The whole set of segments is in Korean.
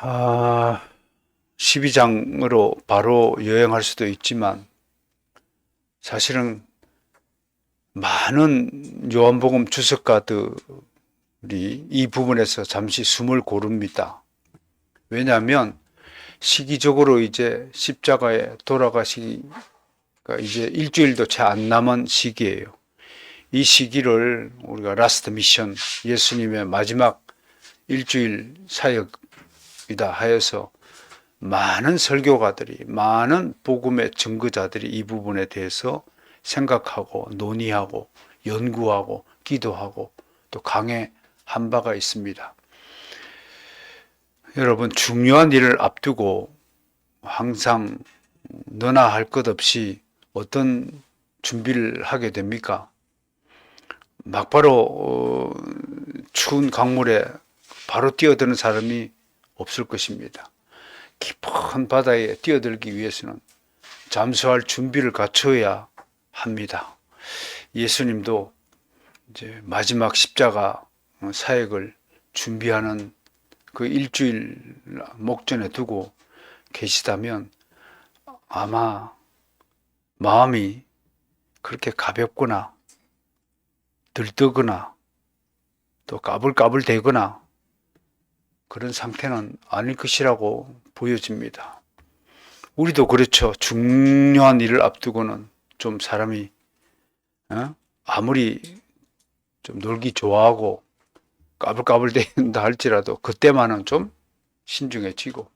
아, 12장으로 바로 여행할 수도 있지만 사실은 많은 요한복음 주석가들이 이 부분에서 잠시 숨을 고릅니다. 왜냐하면 시기적으로 이제 십자가에 돌아가시기가 이제 일주일도 채 안 남은 시기예요. 이 시기를 우리가 라스트 미션, 예수님의 마지막 일주일 사역이다 하여서 많은 설교가들이, 많은 복음의 증거자들이 이 부분에 대해서 생각하고 논의하고 연구하고 기도하고 또 강해한 바가 있습니다. 여러분, 중요한 일을 앞두고 항상 너나 할 것 없이 어떤 준비를 하게 됩니까? 막바로 추운 강물에 바로 뛰어드는 사람이 없을 것입니다. 깊은 바다에 뛰어들기 위해서는 잠수할 준비를 갖춰야 합니다. 예수님도 이제 마지막 십자가 사역을 준비하는 그 일주일 목전에 두고 계시다면 아마 마음이 그렇게 가볍거나 들뜨거나 또 까불까불대거나 그런 상태는 아닐 것이라고 보여집니다. 우리도 그렇죠. 중요한 일을 앞두고는 좀 사람이 아무리 좀 놀기 좋아하고 까불까불댄다 할지라도 그때만은 좀 신중해지고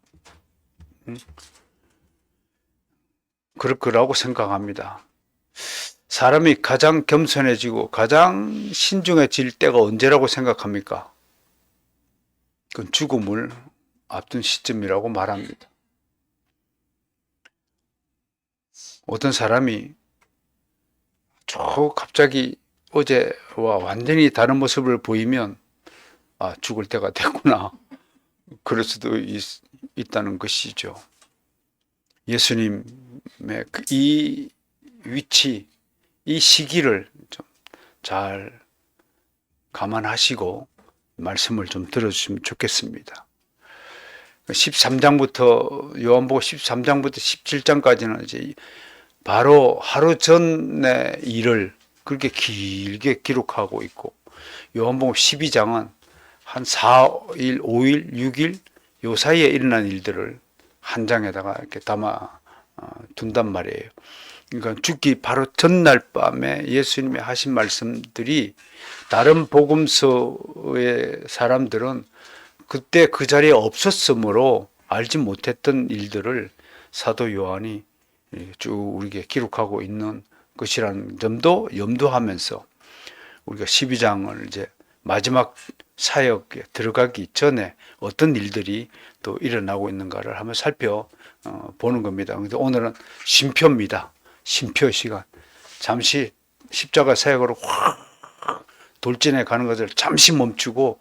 그럴 거라고 생각합니다. 사람이 가장 겸손해지고 가장 신중해질 때가 언제라고 생각합니까? 그건 죽음을 앞둔 시점이라고 말합니다. 어떤 사람이 갑자기 어제와 완전히 다른 모습을 보이면 죽을 때가 됐구나. 그럴 수도 있다는 것이죠. 예수님의 이 위치, 이 시기를 좀 잘 감안하시고 말씀을 좀 들어주시면 좋겠습니다. 13장부터 요한복음 13장부터 17장까지는 이제 바로 하루 전의 일을 그렇게 길게 기록하고 있고 요한복음 12장은 한 4일, 5일, 6일 요 사이에 일어난 일들을 한 장에다가 이렇게 담아 둔단 말이에요. 그러니까 죽기 바로 전날 밤에 예수님이 하신 말씀들이 다른 복음서의 사람들은 그때 그 자리에 없었으므로 알지 못했던 일들을 사도 요한이 쭉 우리에게 기록하고 있는 것이라는 점도 염두하면서 우리가 12장을 이제 마지막 사역에 들어가기 전에 어떤 일들이 또 일어나고 있는가를 한번 살펴보는 겁니다. 그런데 오늘은 쉼표입니다. 쉼표 시간. 잠시 십자가 사역으로 확 돌진해 가는 것을 잠시 멈추고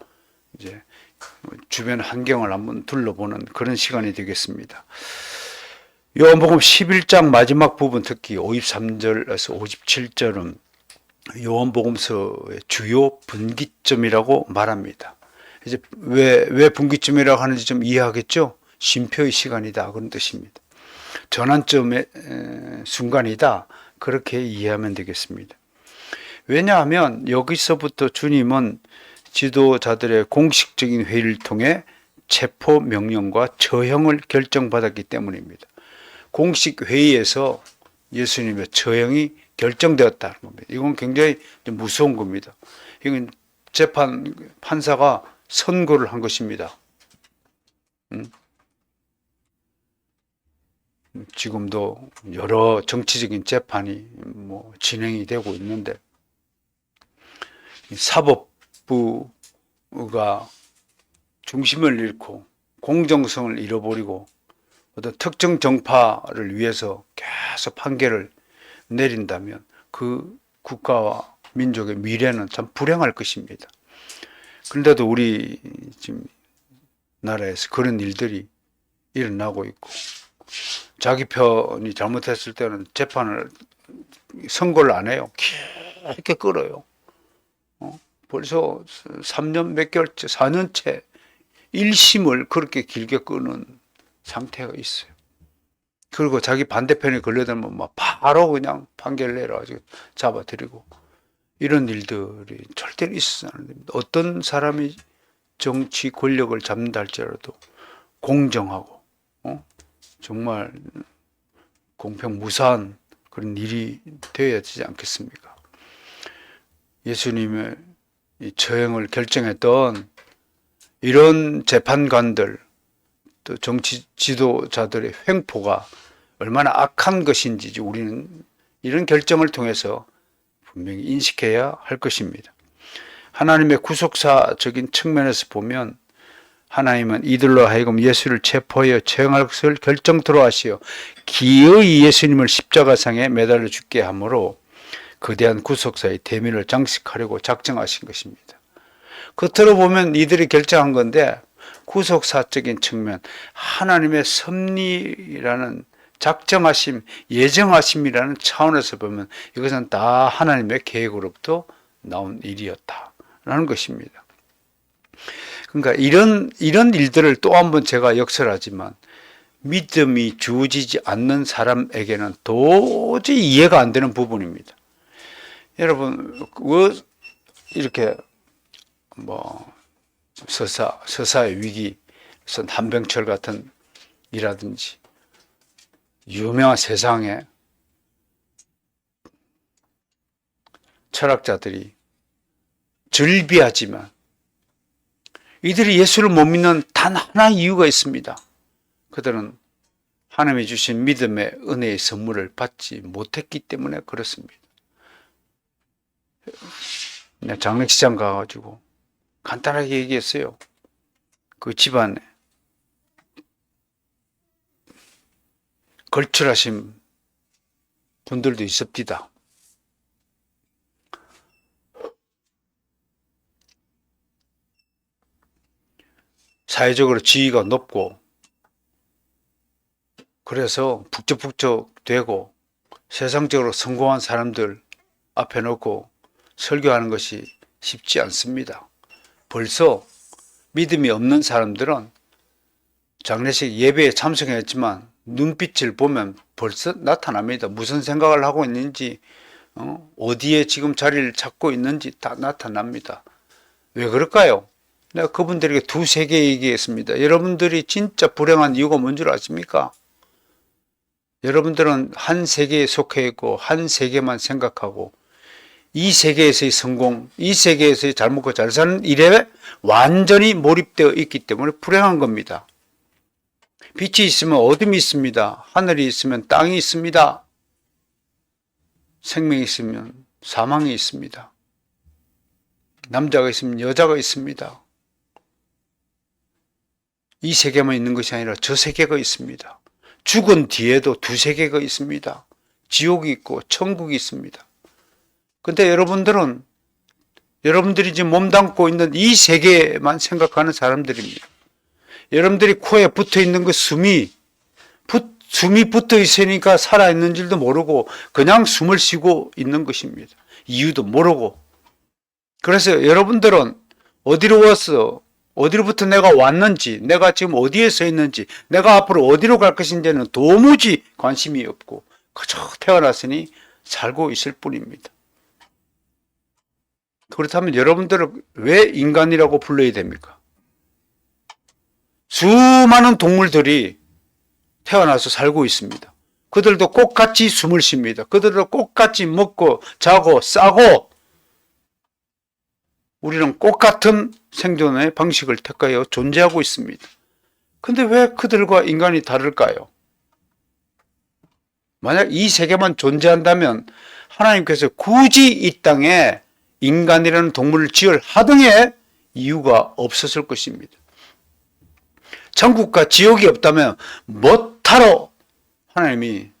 이제 주변 환경을 한번 둘러보는 그런 시간이 되겠습니다. 요한복음 11장 마지막 부분 특히 53절에서 57절은 요한복음서의 주요 분기점이라고 말합니다. 이제 왜 분기점이라고 하는지 좀 이해하겠죠? 쉼표의 시간이다 그런 뜻입니다. 전환점의 순간이다 그렇게 이해하면 되겠습니다. 왜냐하면 여기서부터 주님은 지도자들의 공식적인 회의를 통해 체포 명령과 처형을 결정받았기 때문입니다. 공식 회의에서 예수님의 처형이 결정되었다는 겁니다. 이건 굉장히 무서운 겁니다. 이건 판사가 선고를 한 것입니다. 지금도 여러 정치적인 재판이 진행이 되고 있는데 사법부가 중심을 잃고 공정성을 잃어버리고 어떤 특정 정파를 위해서 계속 판결을 내린다면 그 국가와 민족의 미래는 참 불행할 것입니다. 그런데도 우리 지금 나라에서 그런 일들이 일어나고 있고 자기 편이 잘못했을 때는 선고를 안 해요. 길게 끌어요. 벌써 3년 몇 개월째, 4년째 1심을 그렇게 길게 끄는 상태가 있어요. 그리고 자기 반대편에 걸려들면 막 바로 그냥 판결 내려가지고 잡아들이고, 이런 일들이 절대로 있어서는 안 됩니다. 어떤 사람이 정치 권력을 잡는다 할지라도 공정하고 정말 공평무사한 그런 일이 되어야 되지 않겠습니까? 예수님의 이 처형을 결정했던 이런 재판관들, 또 정치 지도자들의 횡포가 얼마나 악한 것인지 우리는 이런 결정을 통해서 분명히 인식해야 할 것입니다. 하나님의 구속사적인 측면에서 보면 하나님은 이들로 하여금 예수를 체포하여 처형할 것을 결정토록 하시어 기어이 예수님을 십자가상에 매달려 죽게 하므로 거대한 구속사의 대미를 장식하려고 작정하신 것입니다. 겉으로 보면 이들이 결정한 건데 구속사적인 측면, 하나님의 섭리라는 작정하심, 예정하심이라는 차원에서 보면 이것은 다 하나님의 계획으로부터 나온 일이었다라는 것입니다. 그러니까 이런 일들을 또 한 번 제가 역설하지만 믿음이 주어지지 않는 사람에게는 도저히 이해가 안 되는 부분입니다. 여러분, 왜 이렇게 서사의 위기, 한병철 같은 이라든지 유명한 세상의 철학자들이 절비하지만 이들이 예수를 못 믿는 단 하나의 이유가 있습니다. 그들은 하나님이 주신 믿음의 은혜의 선물을 받지 못했기 때문에 그렇습니다. 내가 장례식장 가가지고 간단하게 얘기했어요. 그 집안에 걸출하신 분들도 있습니다. 사회적으로 지위가 높고 그래서 북적북적 되고 세상적으로 성공한 사람들 앞에 놓고 설교하는 것이 쉽지 않습니다. 벌써 믿음이 없는 사람들은 장례식 예배에 참석했지만 눈빛을 보면 벌써 나타납니다. 무슨 생각을 하고 있는지, 어디에 지금 자리를 찾고 있는지 다 나타납니다. 왜 그럴까요? 내가 그분들에게 두세 개 얘기했습니다. 여러분들이 진짜 불행한 이유가 뭔 줄 아십니까? 여러분들은 한 세계에 속해 있고 한 세계만 생각하고 이 세계에서의 성공, 이 세계에서의 잘 먹고 잘 사는 일에 완전히 몰입되어 있기 때문에 불행한 겁니다. 빛이 있으면 어둠이 있습니다. 하늘이 있으면 땅이 있습니다. 생명이 있으면 사망이 있습니다. 남자가 있으면 여자가 있습니다. 이 세계만 있는 것이 아니라 저 세계가 있습니다. 죽은 뒤에도 두 세계가 있습니다. 지옥이 있고 천국이 있습니다. 근데 여러분들이 지금 몸담고 있는 이 세계만 생각하는 사람들입니다. 여러분들이 코에 붙어 있는 그 숨이 붙어 있으니까 살아있는 줄도 모르고 그냥 숨을 쉬고 있는 것입니다. 이유도 모르고. 그래서 여러분들은 어디로 왔어? 어디로부터 내가 왔는지, 내가 지금 어디에 서 있는지, 내가 앞으로 어디로 갈 것인지는 도무지 관심이 없고 그저 태어났으니 살고 있을 뿐입니다. 그렇다면 여러분들은 왜 인간이라고 불러야 됩니까? 수많은 동물들이 태어나서 살고 있습니다. 그들도 똑같이 숨을 쉽니다. 그들도 똑같이 먹고 자고 싸고 우리는 똑같은 생존의 방식을 택하여 존재하고 있습니다. 근데 왜 그들과 인간이 다를까요? 만약 이 세계만 존재한다면 하나님께서 굳이 이 땅에 인간이라는 동물을 지을 하등의 이유가 없었을 것입니다. 천국과 지옥이 없다면 뭐하러 하나님이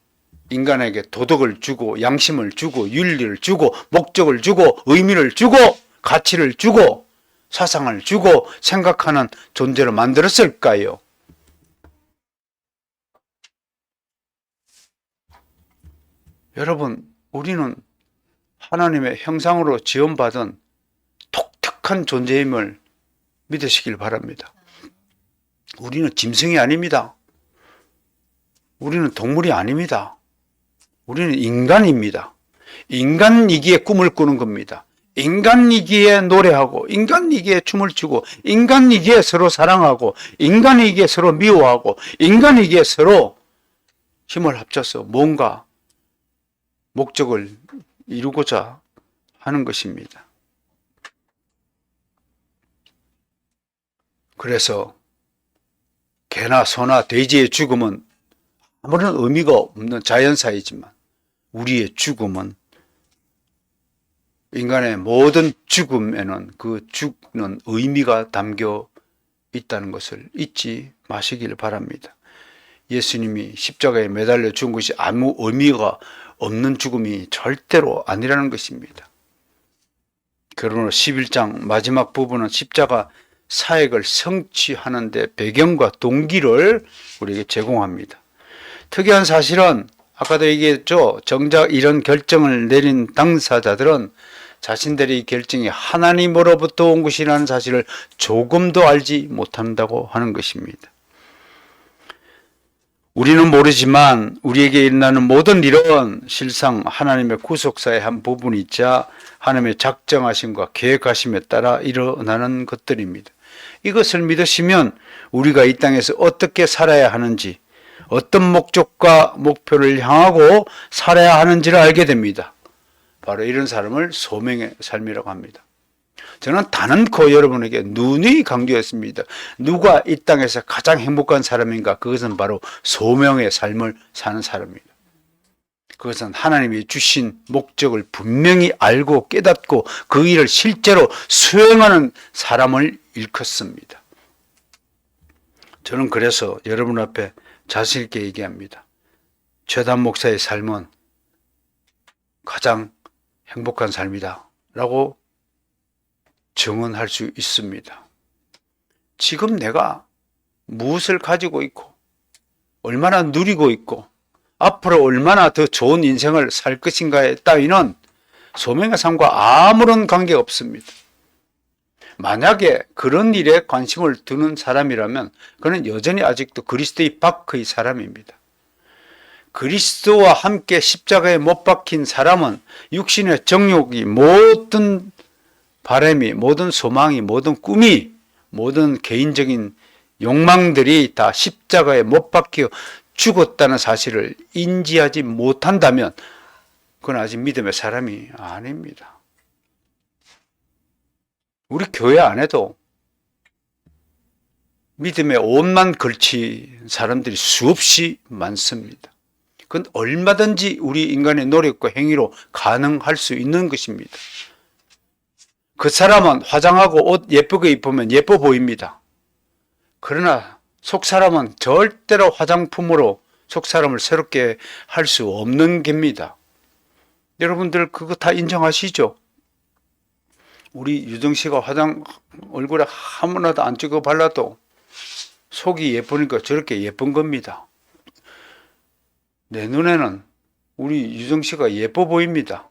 인간에게 도덕을 주고 양심을 주고 윤리를 주고 목적을 주고 의미를 주고 가치를 주고 사상을 주고 생각하는 존재로 만들었을까요? 여러분, 우리는 하나님의 형상으로 지음받은 독특한 존재임을 믿으시길 바랍니다. 우리는 짐승이 아닙니다. 우리는 동물이 아닙니다. 우리는 인간입니다. 인간이기에 꿈을 꾸는 겁니다. 인간이기에 노래하고, 인간이기에 춤을 추고, 인간이기에 서로 사랑하고, 인간이기에 서로 미워하고, 인간이기에 서로 힘을 합쳐서 뭔가 목적을 이루고자 하는 것입니다. 그래서 개나 소나 돼지의 죽음은 아무런 의미가 없는 자연사이지만 우리의 죽음은 인간의 모든 죽음에는 그 죽는 의미가 담겨 있다는 것을 잊지 마시길 바랍니다. 예수님이 십자가에 매달려 죽은 것이 아무 의미가 없는 죽음이 절대로 아니라는 것입니다. 그러므로 11장 마지막 부분은 십자가 사역을 성취하는 데 배경과 동기를 우리에게 제공합니다. 특이한 사실은 아까도 얘기했죠. 정작 이런 결정을 내린 당사자들은 자신들의 결정이 하나님으로부터 온 것이라는 사실을 조금도 알지 못한다고 하는 것입니다. 우리는 모르지만 우리에게 일어나는 모든 일은 실상 하나님의 구속사의 한 부분이자 하나님의 작정하심과 계획하심에 따라 일어나는 것들입니다. 이것을 믿으시면 우리가 이 땅에서 어떻게 살아야 하는지, 어떤 목적과 목표를 향하고 살아야 하는지를 알게 됩니다. 바로 이런 삶을 소명의 삶이라고 합니다. 저는 단언코 여러분에게 누누이 강조했습니다. 누가 이 땅에서 가장 행복한 사람인가? 그것은 바로 소명의 삶을 사는 사람입니다. 그것은 하나님이 주신 목적을 분명히 알고 깨닫고 그 일을 실제로 수행하는 사람을 일컫습니다. 저는 그래서 여러분 앞에 자신 있게 얘기합니다. 최단 목사의 삶은 가장 행복한 삶이다 라고 증언할 수 있습니다. 지금 내가 무엇을 가지고 있고 얼마나 누리고 있고 앞으로 얼마나 더 좋은 인생을 살 것인가에 따위는 소명의 삶과 아무런 관계가 없습니다. 만약에 그런 일에 관심을 두는 사람이라면 그는 여전히 아직도 그리스도의 밖의 사람입니다. 그리스도와 함께 십자가에 못 박힌 사람은 육신의 정욕이 모든 바람이, 모든 소망이, 모든 꿈이, 모든 개인적인 욕망들이 다 십자가에 못 박혀 죽었다는 사실을 인지하지 못한다면 그건 아직 믿음의 사람이 아닙니다. 우리 교회 안에도 믿음의 옷만 걸친 사람들이 수없이 많습니다. 그건 얼마든지 우리 인간의 노력과 행위로 가능할 수 있는 것입니다. 그 사람은 화장하고 옷 예쁘게 입으면 예뻐 보입니다. 그러나 속 사람은 절대로 화장품으로 속 사람을 새롭게 할 수 없는 겁니다. 여러분들 그거 다 인정하시죠? 우리 유정 씨가 얼굴에 아무나도 안 찍어 발라도 속이 예쁘니까 저렇게 예쁜 겁니다. 내 눈에는 우리 유정 씨가 예뻐 보입니다.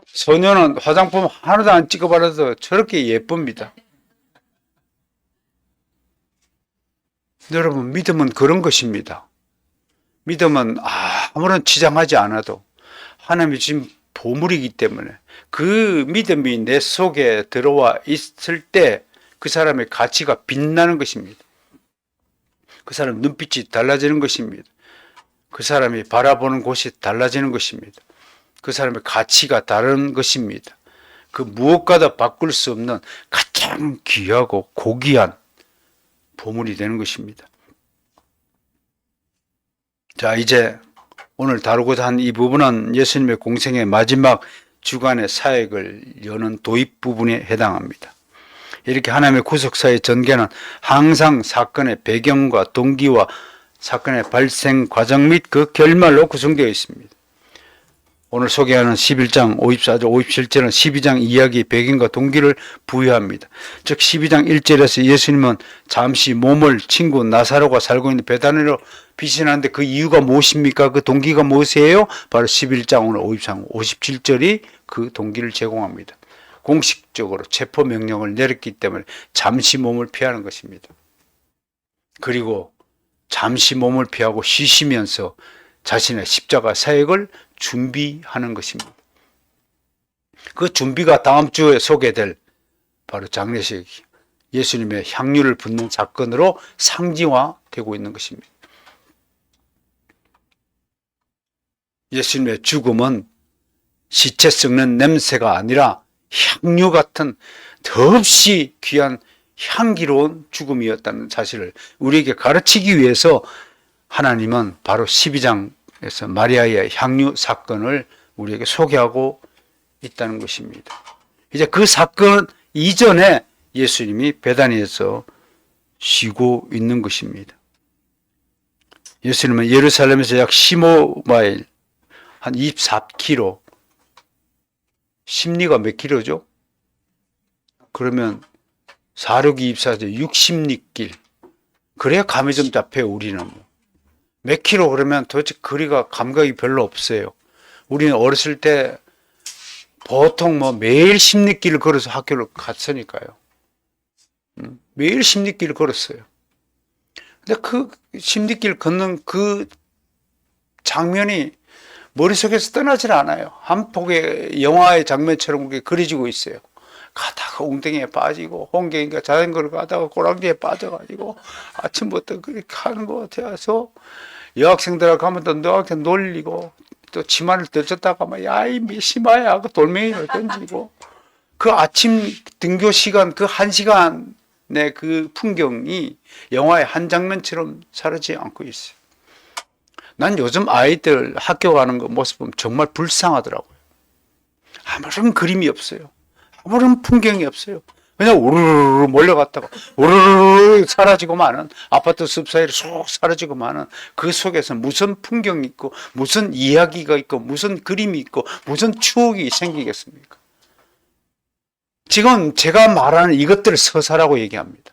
소녀는 화장품 하나도 안 찍어 발라도 저렇게 예쁩니다. 여러분, 믿음은 그런 것입니다. 믿음은 아무런 치장하지 않아도 하나님이 주신 보물이기 때문에 그 믿음이 내 속에 들어와 있을 때 그 사람의 가치가 빛나는 것입니다. 그 사람 눈빛이 달라지는 것입니다. 그 사람이 바라보는 곳이 달라지는 것입니다. 그 사람의 가치가 다른 것입니다. 그 무엇과도 바꿀 수 없는 가장 귀하고 고귀한 보물이 되는 것입니다. 자, 이제 오늘 다루고자 한 이 부분은 예수님의 공생의 마지막 주간의 사역을 여는 도입 부분에 해당합니다. 이렇게 하나님의 구속사의 전개는 항상 사건의 배경과 동기와 사건의 발생 과정 및 그 결말로 구성되어 있습니다. 오늘 소개하는 11장 54절 57절은 12장 이야기 배경과 동기를 부여합니다. 즉 12장 1절에서 예수님은 잠시 몸을 친구 나사로가 살고 있는 베다니로 비신하는데 그 이유가 무엇입니까? 그 동기가 무엇이에요? 바로 11장 오늘 53, 57절이 그 동기를 제공합니다. 공식적으로 체포 명령을 내렸기 때문에 잠시 몸을 피하는 것입니다. 그리고 잠시 몸을 피하고 쉬시면서 자신의 십자가 사역을 준비하는 것입니다. 그 준비가 다음 주에 소개될 바로 장례식 예수님의 향유를 붓는 사건으로 상징화되고 있는 것입니다. 예수님의 죽음은 시체 썩는 냄새가 아니라 향유 같은 더없이 귀한 향기로운 죽음이었다는 사실을 우리에게 가르치기 위해서 하나님은 바로 12장에서 마리아의 향유 사건을 우리에게 소개하고 있다는 것입니다. 이제 그 사건 이전에 예수님이 베다니에서 쉬고 있는 것입니다. 예수님은 예루살렘에서 약 15마일, 한 24km, 심리가 몇 킬로죠? 그러면 462, 24죠. 60리길. 그래야 감이 좀 잡혀요, 우리는. 몇 킬로 그러면 도대체 거리가 감각이 별로 없어요. 우리는 어렸을 때 보통 매일 10리길을 걸어서 학교를 갔으니까요. 매일 10리길을 걸었어요. 근데 그 10리길 걷는 그 장면이 머릿속에서 떠나질 않아요. 한 폭의 영화의 장면처럼 그게 그려지고 있어요. 가다가 웅덩이에 빠지고 홍경이가 자전거를 가다가 꼬랑지에 빠져가지고 아침부터 그렇게 하는 것 같아서 여학생들하고 가면 또 너한테 놀리고 또 치마를 던졌다가 막 야이 미시마야 하고 돌멩이를 던지고 그 아침 등교 시간 그 1시간의 그 풍경이 영화의 한 장면처럼 사라지지 않고 있어요. 난 요즘 아이들 학교 가는 거 모습 보면 정말 불쌍하더라고요. 아무런 그림이 없어요. 아무런 풍경이 없어요. 그냥 우르르 몰려갔다가 우르르 사라지고 마는 아파트 숲 사이로 쏙 사라지고 마는 그 속에서 무슨 풍경이 있고 무슨 이야기가 있고 무슨 그림이 있고 무슨 추억이 생기겠습니까? 지금 제가 말하는 이것들을 서사라고 얘기합니다.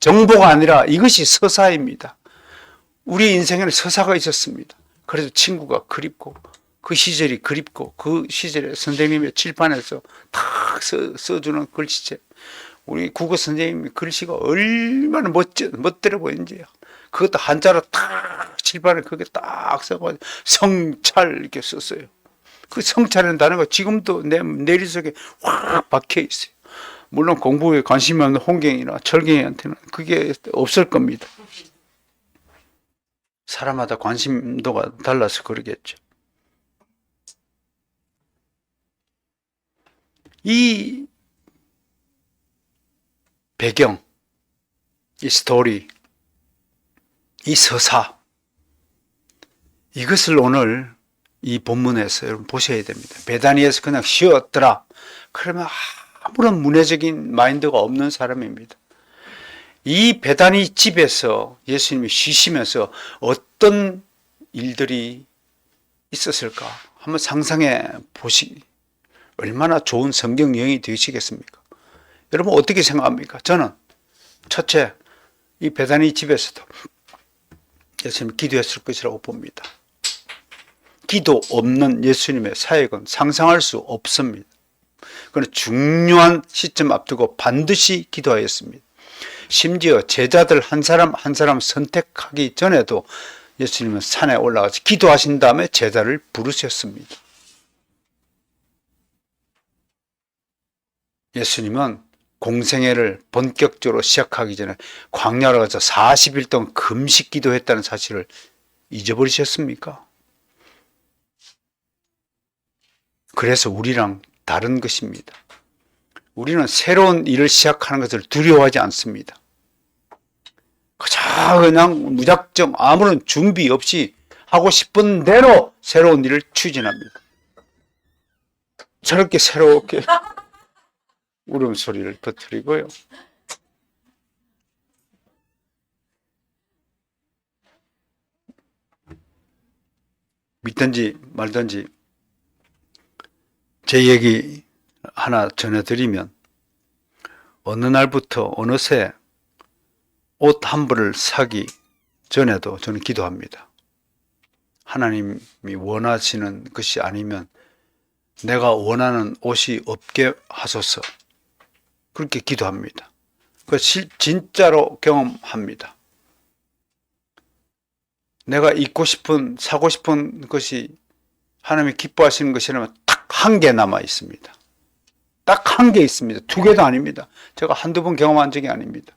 정보가 아니라 이것이 서사입니다. 우리 인생에는 서사가 있었습니다. 그래서 친구가 그립고 그 시절이 그립고 그 시절에 선생님의 칠판에서 탁 써주는 글씨체 우리 국어 선생님의 글씨가 얼마나 멋들어 보이는지요. 그것도 한자로 탁 칠판에 그게 딱 써가지고 성찰 이렇게 썼어요. 그 성찰이라는 단어가 지금도 내 내리속에 확 박혀 있어요. 물론 공부에 관심이 없는 홍경이나 철경이한테는 그게 없을 겁니다. 사람마다 관심도가 달라서 그러겠죠. 이 배경, 이 스토리, 이 서사, 이것을 오늘 이 본문에서 여러분 보셔야 됩니다. 베다니에서 그냥 쉬었더라. 그러면 아무런 문화적인 마인드가 없는 사람입니다. 이 베다니 집에서 예수님이 쉬시면서 어떤 일들이 있었을까? 한번 상상해 얼마나 좋은 성경 여행이 되시겠습니까? 여러분 어떻게 생각합니까? 저는 첫째, 이 베다니 집에서도 예수님이 기도했을 것이라고 봅니다. 기도 없는 예수님의 사역은 상상할 수 없습니다. 그러나 중요한 시점 앞두고 반드시 기도하였습니다. 심지어 제자들 한 사람 한 사람 선택하기 전에도 예수님은 산에 올라가서 기도하신 다음에 제자를 부르셨습니다. 예수님은 공생애를 본격적으로 시작하기 전에 광야로 가서 40일 동안 금식 기도했다는 사실을 잊어버리셨습니까? 그래서 우리랑 다른 것입니다. 우리는 새로운 일을 시작하는 것을 두려워하지 않습니다. 그냥 무작정 아무런 준비 없이 하고 싶은 대로 새로운 일을 추진합니다. 저렇게 새롭게 울음소리를 터뜨리고요. 믿든지 말든지 제 얘기 하나 전해드리면, 어느 날부터 어느새 옷 한 벌을 사기 전에도 저는 기도합니다. 하나님이 원하시는 것이 아니면 내가 원하는 옷이 없게 하소서. 그렇게 기도합니다. 그 진짜로 경험합니다. 내가 입고 싶은, 사고 싶은 것이 하나님이 기뻐하시는 것이라면 딱 한 개 남아 있습니다. 딱 한 개 있습니다. 두 개도 아닙니다. 제가 한두 번 경험한 적이 아닙니다.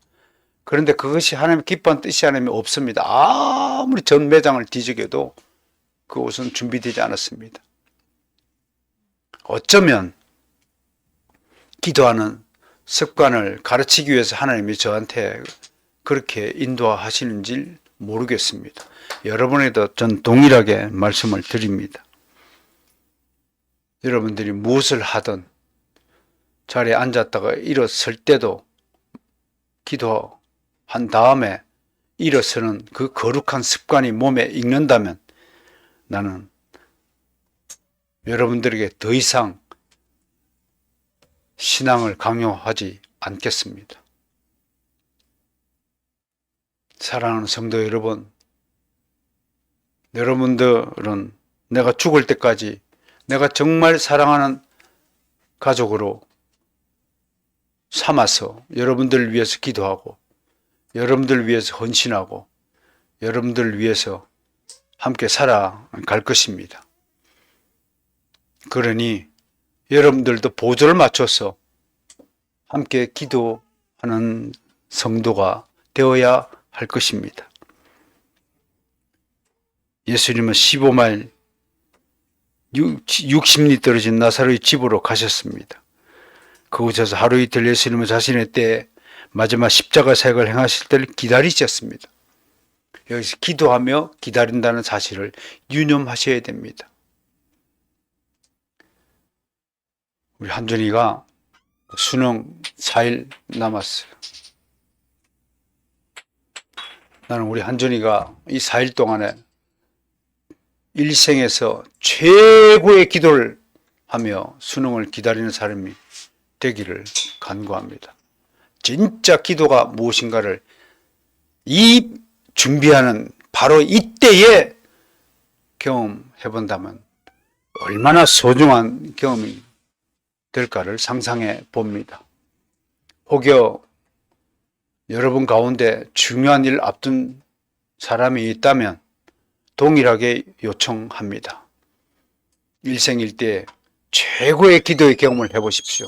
그런데 그것이 하나님 기뻐하는 뜻이 아니면 없습니다. 아무리 전 매장을 뒤적여도 그 옷은 준비되지 않았습니다. 어쩌면 기도하는 습관을 가르치기 위해서 하나님이 저한테 그렇게 인도하시는지 모르겠습니다. 여러분에도 전 동일하게 말씀을 드립니다. 여러분들이 무엇을 하든 자리에 앉았다가 일어설 때도 기도한 다음에 일어서는 그 거룩한 습관이 몸에 익는다면 나는 여러분들에게 더 이상 신앙을 강요하지 않겠습니다. 사랑하는 성도 여러분, 여러분들은 내가 죽을 때까지 내가 정말 사랑하는 가족으로 삼아서 여러분들을 위해서 기도하고 여러분들을 위해서 헌신하고 여러분들을 위해서 함께 살아갈 것입니다. 그러니 여러분들도 보조를 맞춰서 함께 기도하는 성도가 되어야 할 것입니다. 예수님은 15마일 60리 떨어진 나사로의 집으로 가셨습니다. 그곳에서 하루 이틀 예수님은 자신의 때에 마지막 십자가 사역을 행하실 때를 기다리셨습니다. 여기서 기도하며 기다린다는 사실을 유념하셔야 됩니다. 우리 한준이가 수능 4일 남았어요. 나는 우리 한준이가 이 4일 동안에 일생에서 최고의 기도를 하며 수능을 기다리는 사람이 되기를 간구합니다. 진짜 기도가 무엇인가를 이 준비하는 바로 이때에 경험해 본다면 얼마나 소중한 경험이 될까를 상상해 봅니다. 혹여 여러분 가운데 중요한 일 앞둔 사람이 있다면 동일하게 요청합니다. 일생일대 최고의 기도의 경험을 해보십시오.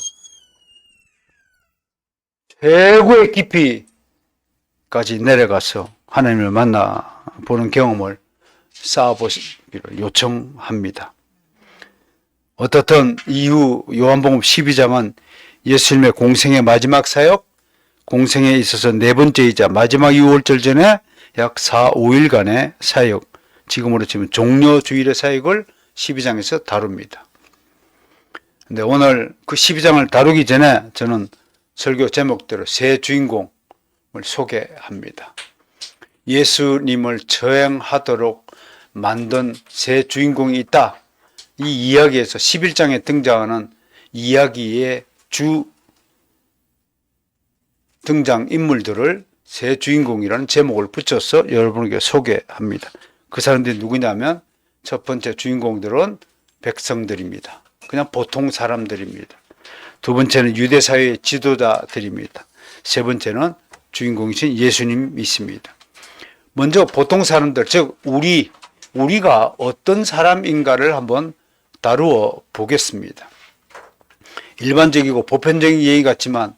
최고의 깊이까지 내려가서 하나님을 만나보는 경험을 쌓아보시기를 요청합니다. 어떻든 이후 요한복음 12장은 예수님의 공생의 마지막 사역, 공생에 있어서 네 번째이자 마지막 유월절 전에 약 4, 5일간의 사역, 지금으로 치면 종료주일의 사역을 12장에서 다룹니다. 근데 오늘 그 12장을 다루기 전에 저는 설교 제목대로 새 주인공을 소개합니다. 예수님을 저행하도록 만든 새 주인공이 있다. 이 이야기에서 11장에 등장하는 이야기의 주 등장인물들을 새 주인공이라는 제목을 붙여서 여러분에게 소개합니다. 그 사람들이 누구냐면 첫 번째 주인공들은 백성들입니다. 그냥 보통 사람들입니다. 두 번째는 유대사회의 지도자들입니다. 세 번째는 주인공이신 예수님이십니다. 먼저 보통 사람들, 즉 우리가 어떤 사람인가를 한번 다루어 보겠습니다. 일반적이고 보편적인 얘기 같지만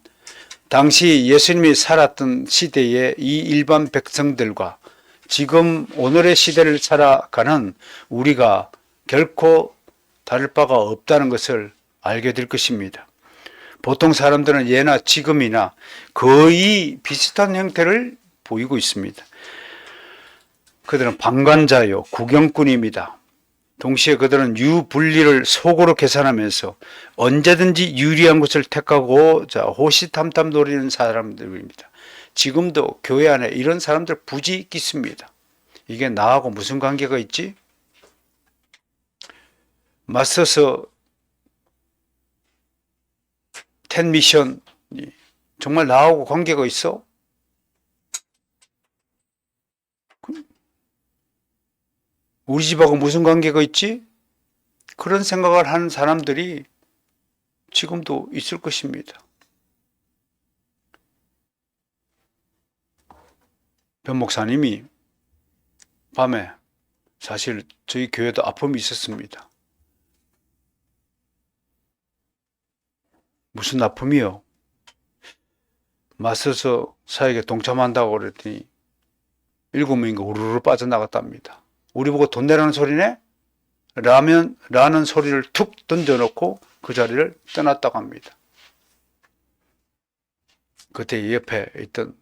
당시 예수님이 살았던 시대의 이 일반 백성들과 지금 오늘의 시대를 살아가는 우리가 결코 다를 바가 없다는 것을 알게 될 것입니다. 보통 사람들은 예나 지금이나 거의 비슷한 형태를 보이고 있습니다. 그들은 방관자요, 구경꾼입니다. 동시에 그들은 유불리를 속으로 계산하면서 언제든지 유리한 것을 택하고 호시탐탐 노리는 사람들입니다. 지금도 교회 안에 이런 사람들 부지 있습니다. 이게 나하고 무슨 관계가 있지? 맞서서 텐 미션이 정말 나하고 관계가 있어? 우리 집하고 무슨 관계가 있지? 그런 생각을 하는 사람들이 지금도 있을 것입니다. 변 목사님이 밤에 사실 저희 교회도 아픔이 있었습니다. 무슨 아픔이요? 맞서서 사역에 동참한다고 그랬더니 7명인가 우르르 빠져나갔답니다. 우리 보고 돈 내라는 소리네? 라는 소리를 툭 던져놓고 그 자리를 떠났다고 합니다. 그때 옆에 있던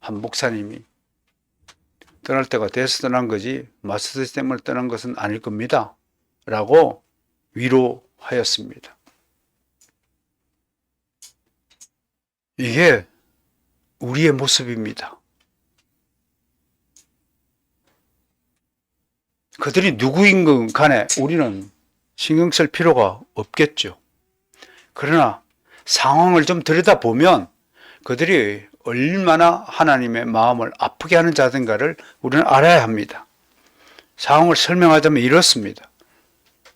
한 목사님이 떠날 때가 돼서 떠난 거지 마스터스 때문에 떠난 것은 아닐 겁니다. 라고 위로하였습니다. 이게 우리의 모습입니다. 그들이 누구인 간에 우리는 신경 쓸 필요가 없겠죠. 그러나 상황을 좀 들여다보면 그들이 얼마나 하나님의 마음을 아프게 하는 자든가를 우리는 알아야 합니다. 상황을 설명하자면 이렇습니다.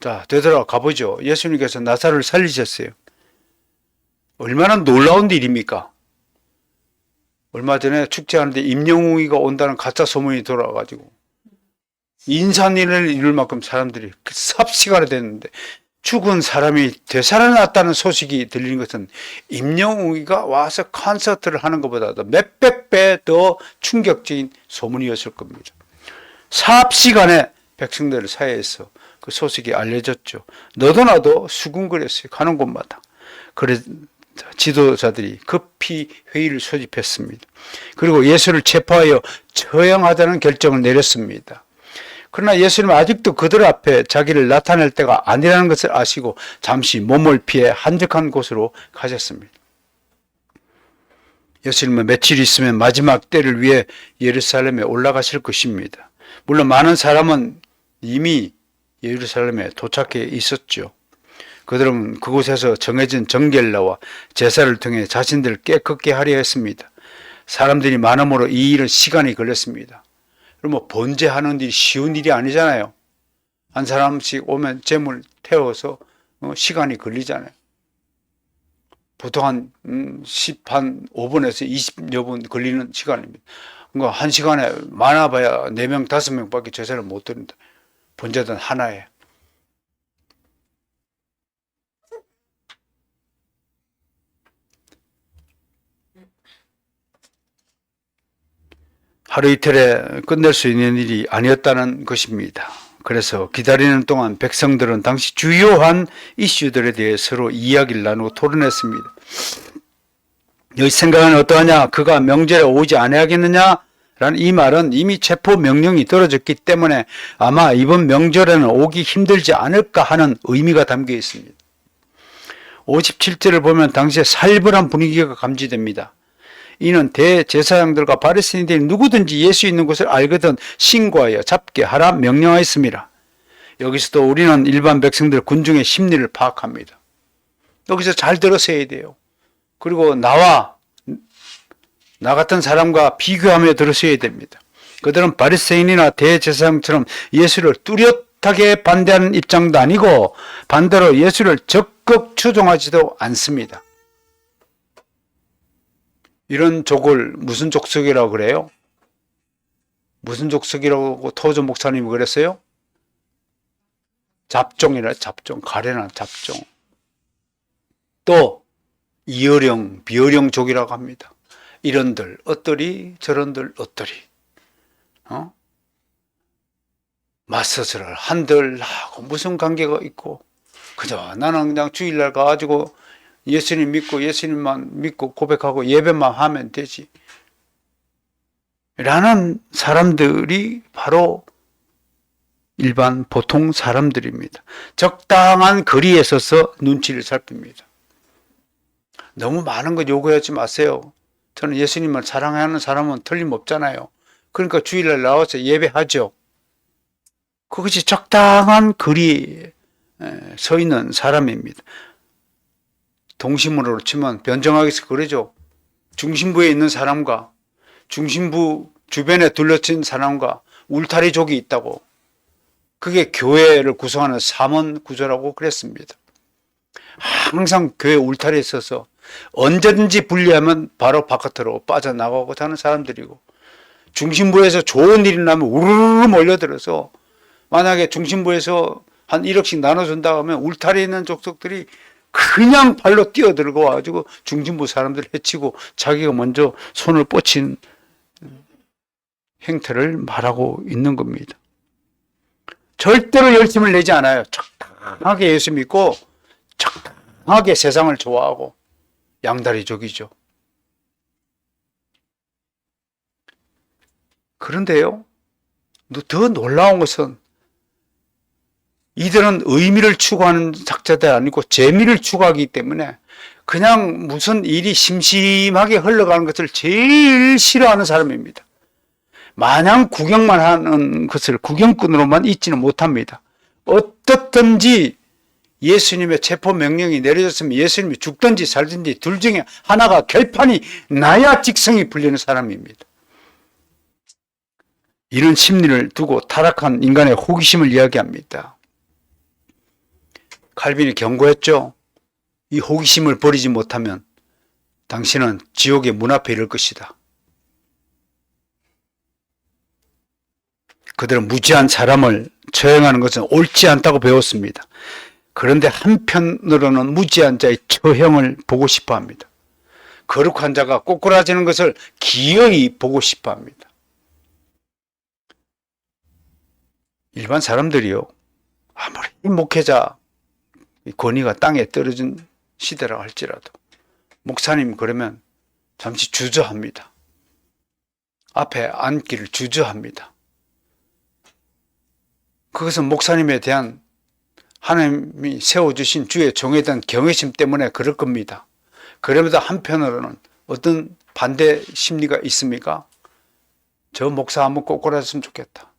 자, 되돌아가 보죠. 예수님께서 나사로를 살리셨어요. 얼마나 놀라운 일입니까? 얼마 전에 축제하는데 임영웅이가 온다는 가짜 소문이 돌아가지고 인산인해를 이룰 만큼 사람들이 삽시간에 됐는데 죽은 사람이 되살아났다는 소식이 들리는 것은 임영웅이가 와서 콘서트를 하는 것보다도 몇백 배 더 충격적인 소문이었을 겁니다. 삽시간에 백성들 사이에서 그 소식이 알려졌죠. 너도 나도 수군거렸어요. 가는 곳마다. 그래 지도자들이 급히 회의를 소집했습니다. 그리고 예수를 체포하여 처형하자는 결정을 내렸습니다. 그러나 예수님은 아직도 그들 앞에 자기를 나타낼 때가 아니라는 것을 아시고 잠시 몸을 피해 한적한 곳으로 가셨습니다. 예수님은 며칠 있으면 마지막 때를 위해 예루살렘에 올라가실 것입니다. 물론 많은 사람은 이미 예루살렘에 도착해 있었죠. 그들은 그곳에서 정해진 정결례와 제사를 통해 자신들을 깨끗게 하려 했습니다. 사람들이 많음으로 이 일은 시간이 걸렸습니다. 그럼 번제하는 일이 쉬운 일이 아니잖아요. 한 사람씩 오면 제물 태워서 시간이 걸리잖아요. 보통 한 5분에서 20여 분 걸리는 시간입니다. 그러니까 한 시간에 많아봐야 4명, 5명밖에 제사를 못 드린다. 번제단 하나에. 하루 이틀에 끝낼 수 있는 일이 아니었다는 것입니다. 그래서 기다리는 동안 백성들은 당시 주요한 이슈들에 대해 서로 이야기를 나누고 토론했습니다. 너희 생각은 어떠하냐? 그가 명절에 오지 아니하겠느냐? 라는 이 말은 이미 체포 명령이 떨어졌기 때문에 아마 이번 명절에는 오기 힘들지 않을까 하는 의미가 담겨 있습니다. 57절을 보면 당시에 살벌한 분위기가 감지됩니다. 이는 대제사장들과 바리새인들이 누구든지 예수 있는 곳을 알거든 신고하여 잡게 하라 명령하였습니다. 여기서도 우리는 일반 백성들 군중의 심리를 파악합니다. 여기서 잘 들으셔야 돼요. 그리고 나 같은 사람과 비교하며 들으셔야 됩니다. 그들은 바리새인이나 대제사장처럼 예수를 뚜렷하게 반대하는 입장도 아니고 반대로 예수를 적극 추종하지도 않습니다. 이런 족을 무슨 족속이라고 그래요? 무슨 족속이라고 토저 목사님이 그랬어요? 잡종이라 잡종, 가련한 잡종. 또 이어령, 비어령족이라고 합니다. 이런들 어떠리 저런들 어떠리 맞서서를 한들 하고 무슨 관계가 있고 그저 나는 그냥 주일날 가가지고 예수님 믿고 예수님만 믿고 고백하고 예배만 하면 되지 라는 사람들이 바로 일반 보통 사람들입니다. 적당한 거리에 서서 눈치를 살핍니다. 너무 많은 거 요구하지 마세요. 저는 예수님을 사랑하는 사람은 틀림없잖아요. 그러니까 주일날 나와서 예배하죠. 그것이 적당한 거리에 서 있는 사람입니다. 동심으로 치면 변정하게서 그러죠. 중심부에 있는 사람과 중심부 주변에 둘러친 사람과 울타리족이 있다고. 그게 교회를 구성하는 삼원 구조라고 그랬습니다. 항상 교회 울타리에 서서 언제든지 분리하면 바로 바깥으로 빠져나가고자 하는 사람들이고, 중심부에서 좋은 일이 나면 우르르 몰려들어서, 만약에 중심부에서 한 1억씩 나눠준다고 하면 울타리에 있는 족속들이 그냥 발로 뛰어들고 와가지고 중심부 사람들을 해치고 자기가 먼저 손을 뻗친 행태를 말하고 있는 겁니다. 절대로 열심을 내지 않아요. 적당하게 예수 믿고 적당하게 세상을 좋아하고 양다리족이죠. 그런데요, 더 놀라운 것은 이들은 의미를 추구하는 작자들이 아니고 재미를 추구하기 때문에 그냥 무슨 일이 심심하게 흘러가는 것을 제일 싫어하는 사람입니다. 마냥 구경만 하는 것을 구경꾼으로만 있지는 못합니다. 어떻든지 예수님의 체포 명령이 내려졌으면 예수님이 죽든지 살든지 둘 중에 하나가 결판이 나야 직성이 풀리는 사람입니다. 이런 심리를 두고 타락한 인간의 호기심을 이야기합니다. 칼빈이 경고했죠. 이 호기심을 버리지 못하면 당신은 지옥의 문 앞에 이를 것이다. 그들은 무지한 사람을 처형하는 것은 옳지 않다고 배웠습니다. 그런데 한편으로는 무지한 자의 처형을 보고 싶어 합니다. 거룩한 자가 꼬꾸라지는 것을 기어이 보고 싶어 합니다. 일반 사람들이요, 아무리 목회자 권위가 땅에 떨어진 시대라고 할지라도 목사님 그러면 잠시 주저합니다. 앞에 앉기를 주저합니다. 그것은 목사님에 대한 하나님이 세워주신 주의 종에 대한 경외심 때문에 그럴 겁니다. 그러면서 한편으로는 어떤 반대 심리가 있습니까? 저 목사 한번 꼬꾸라졌으면 좋겠다.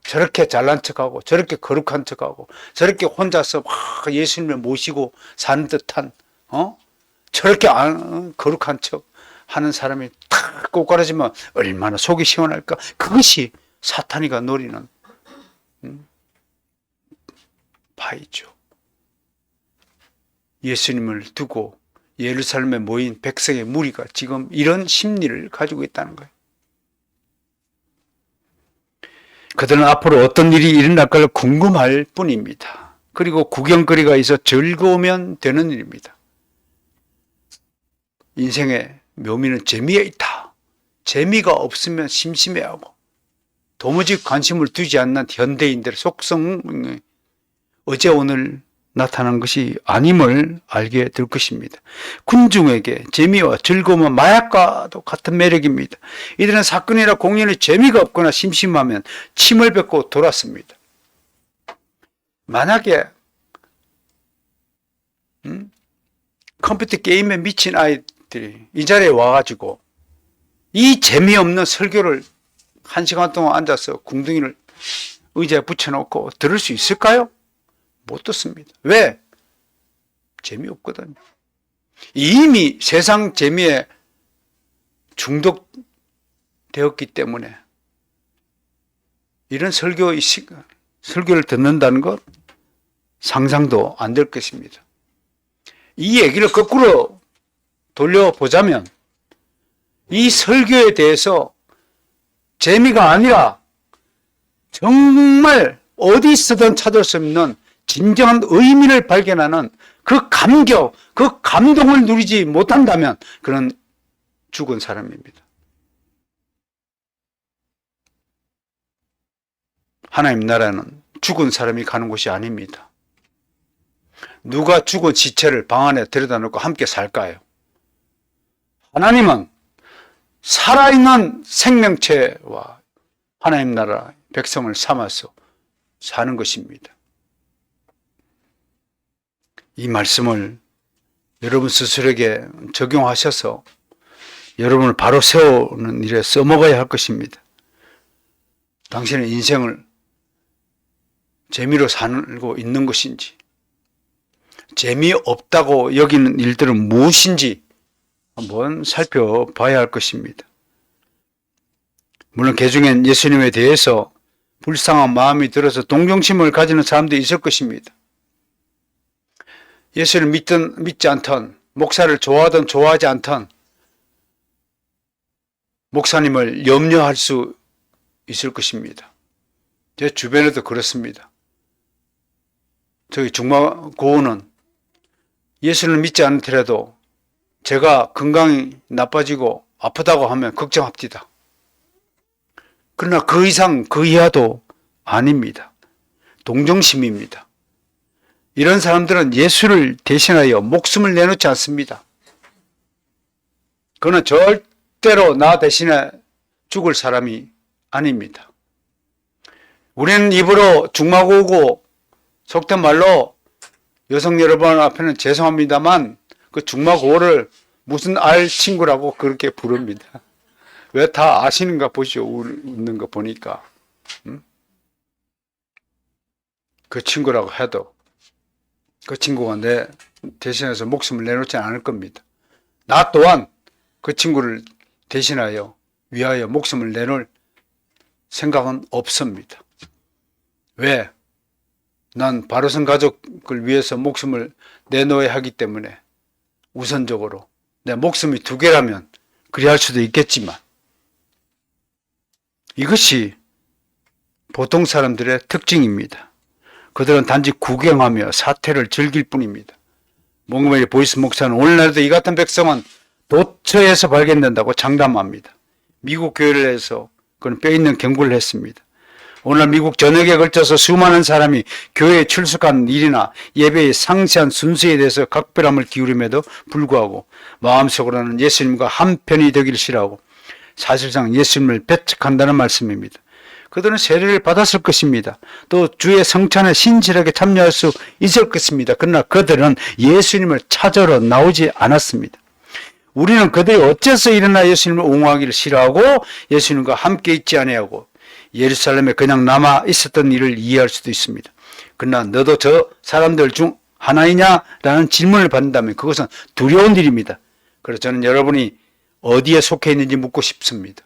저렇게 잘난 척하고 저렇게 거룩한 척하고 저렇게 혼자서 막 예수님을 모시고 사는 듯한 저렇게 거룩한 척 하는 사람이 탁 꼬꾸라지면 얼마나 속이 시원할까. 그것이 사탄이가 노리는 바이죠. 예수님을 두고 예루살렘에 모인 백성의 무리가 지금 이런 심리를 가지고 있다는 거예요. 그들은 앞으로 어떤 일이 일어날까를 궁금할 뿐입니다. 그리고 구경거리가 있어 즐거우면 되는 일입니다. 인생의 묘미는 재미에 있다. 재미가 없으면 심심해하고 도무지 관심을 두지 않는 현대인들의 속성이 어제 오늘 나타난 것이 아님을 알게 될 것입니다. 군중에게 재미와 즐거움은 마약과도 같은 매력입니다. 이들은 사건이나 공연에 재미가 없거나 심심하면 침을 뱉고 돌았습니다. 만약에 컴퓨터 게임에 미친 아이들이 이 자리에 와가지고 이 재미없는 설교를 1시간 동안 앉아서 궁둥이를 의자에 붙여놓고 들을 수 있을까요? 못 듣습니다. 왜? 재미없거든요. 이미 세상 재미에 중독되었기 때문에 이런 설교를 듣는다는 것 상상도 안 될 것입니다. 이 얘기를 거꾸로 돌려보자면 이 설교에 대해서 재미가 아니라 정말 어디서든 찾을 수 없는 진정한 의미를 발견하는 그 감격, 그 감동을 누리지 못한다면 그는 죽은 사람입니다. 하나님 나라는 죽은 사람이 가는 곳이 아닙니다. 누가 죽은 시체를 방 안에 들여다 놓고 함께 살까요? 하나님은 살아있는 생명체와 하나님 나라 백성을 삼아서 사는 것입니다. 이 말씀을 여러분 스스로에게 적용하셔서 여러분을 바로 세우는 일에 써먹어야 할 것입니다. 당신의 인생을 재미로 살고 있는 것인지, 재미없다고 여기는 일들은 무엇인지 한번 살펴봐야 할 것입니다. 물론 개중엔 예수님에 대해서 불쌍한 마음이 들어서 동정심을 가지는 사람도 있을 것입니다. 예수를 믿든 믿지 않던, 목사를 좋아하든 좋아하지 않던 목사님을 염려할 수 있을 것입니다. 제 주변에도 그렇습니다. 저희 중마고우는 예수를 믿지 않더라도 제가 건강이 나빠지고 아프다고 하면 걱정합니다. 그러나 그 이상 그 이하도 아닙니다. 동정심입니다. 이런 사람들은 예수를 대신하여 목숨을 내놓지 않습니다. 그는 절대로 나 대신에 죽을 사람이 아닙니다. 우리는 입으로 중마고우고 속된 말로 여성 여러분 앞에는 죄송합니다만 그 중마고우를 무슨 알 친구라고 그렇게 부릅니다. 왜 다 아시는가 보시오. 웃는 거 보니까. 그 친구라고 해도 그 친구가 내 대신해서 목숨을 내놓지 않을 겁니다. 나 또한 그 친구를 대신하여 위하여 목숨을 내놓을 생각은 없습니다. 왜? 난 바로선 가족을 위해서 목숨을 내놓아야 하기 때문에 우선적으로 내 목숨이 두 개라면 그리 할 수도 있겠지만 이것이 보통 사람들의 특징입니다. 그들은 단지 구경하며 사태를 즐길 뿐입니다. 몽고메리 보이스 목사는 오늘날도 이 같은 백성은 도처에서 발견된다고 장담합니다. 미국 교회를 해서 그는 뼈있는 경고를 했습니다. 오늘 미국 전역에 걸쳐서 수많은 사람이 교회에 출석하는 일이나 예배의 상세한 순서에 대해서 각별함을 기울임에도 불구하고 마음속으로는 예수님과 한편이 되기를 싫어하고 사실상 예수님을 배척한다는 말씀입니다. 그들은 세례를 받았을 것입니다. 또 주의 성찬에 신실하게 참여할 수 있을 것입니다. 그러나 그들은 예수님을 찾으러 나오지 않았습니다. 우리는 그들이 어째서 일어나 예수님을 옹호하기를 싫어하고 예수님과 함께 있지 아니하고 예루살렘에 그냥 남아 있었던 일을 이해할 수도 있습니다. 그러나 너도 저 사람들 중 하나이냐라는 질문을 받는다면 그것은 두려운 일입니다. 그래서 저는 여러분이 어디에 속해 있는지 묻고 싶습니다.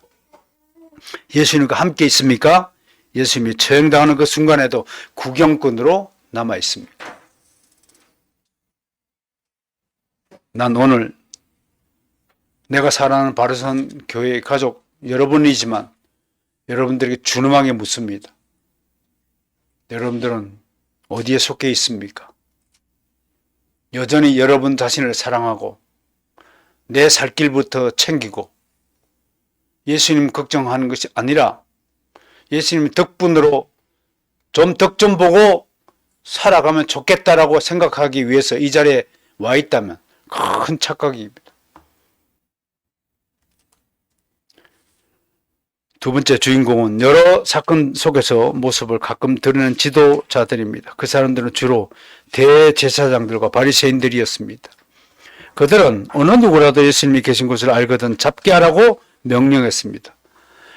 예수님과 함께 있습니까? 예수님이 처형당하는 그 순간에도 구경꾼으로 남아 있습니다. 난 오늘 내가 사랑하는 바르선 교회의 가족 여러분이지만 여러분들에게 준엄하게 묻습니다. 여러분들은 어디에 속해 있습니까? 여전히 여러분 자신을 사랑하고 내 살 길부터 챙기고 예수님 걱정하는 것이 아니라 예수님 덕분으로 좀 덕 좀 보고 살아가면 좋겠다라고 생각하기 위해서 이 자리에 와 있다면 큰 착각입니다. 두 번째 주인공은 여러 사건 속에서 모습을 가끔 드러내는 지도자들입니다. 그 사람들은 주로 대제사장들과 바리새인들이었습니다. 그들은 어느 누구라도 예수님이 계신 곳을 알거든 잡게 하라고 명령했습니다.